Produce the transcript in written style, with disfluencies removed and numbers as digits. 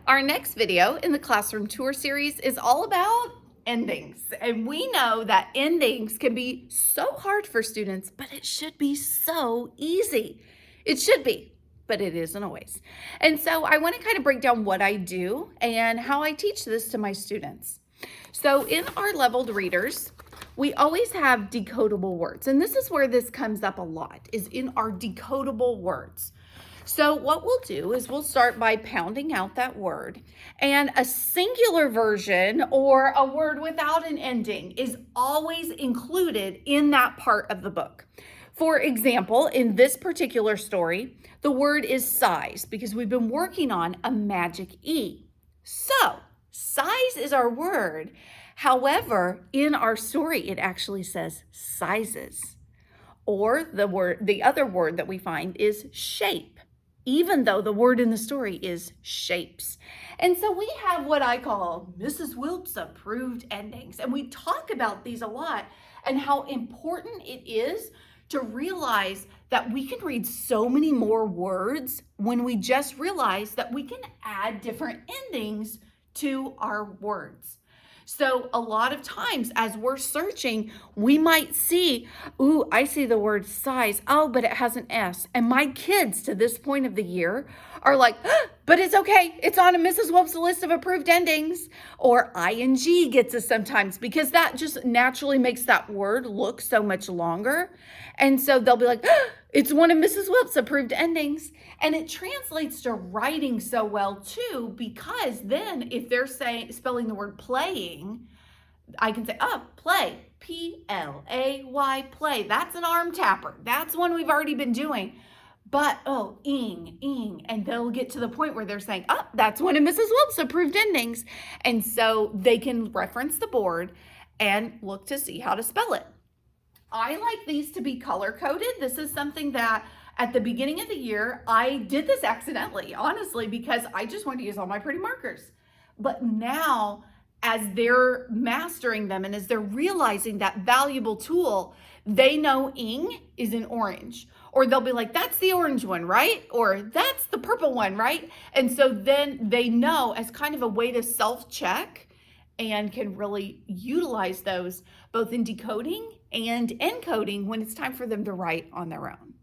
Our next video in the classroom tour series is all about endings. And we know that endings can be so hard for students, but it should be so easy. It should be, but it isn't always. And so I want to kind of break down what I do and how I teach this to my students. So in our leveled readers, we always have decodable words. And this is where this comes up a lot, is in our decodable words. So what we'll do is we'll start by pounding out that word, and a singular version or a word without an ending is always included in that part of the book. For example, in this particular story, the word is size because we've been working on a magic E. So size is our word. However, in our story, it actually says sizes. Or the other word that we find is shape, even though the word in the story is shapes. And so we have what I call Mrs. Wilts approved endings. And we talk about these a lot and how important it is to realize that we can read so many more words when we just realize that we can add different endings to our words. So a lot of times as we're searching, we might see, ooh, I see the word size. Oh, but it has an S. And my kids to this point of the year are like, but it's okay. It's on a Mrs. Wilts list of approved endings. Or ing gets us sometimes because that just naturally makes that word look so much longer. And so they'll be like, it's one of Mrs. Wilts approved endings. And it translates to writing so well too, because then if they're spelling the word playing, I can say, play, P-L-A-Y, play. That's an arm tapper. That's one we've already been doing. But, ing, and they'll get to the point where they're saying, that's one of Mrs. Wilts approved endings. And so they can reference the board and look to see how to spell it. I like these to be color-coded. This is something that at the beginning of the year, I did this accidentally, honestly, because I just wanted to use all my pretty markers. But now, as they're mastering them and as they're realizing that valuable tool, they know ing is in orange. Or they'll be like, that's the orange one, right? Or that's the purple one, right? And so then they know as kind of a way to self-check and can really utilize those both in decoding and encoding when it's time for them to write on their own.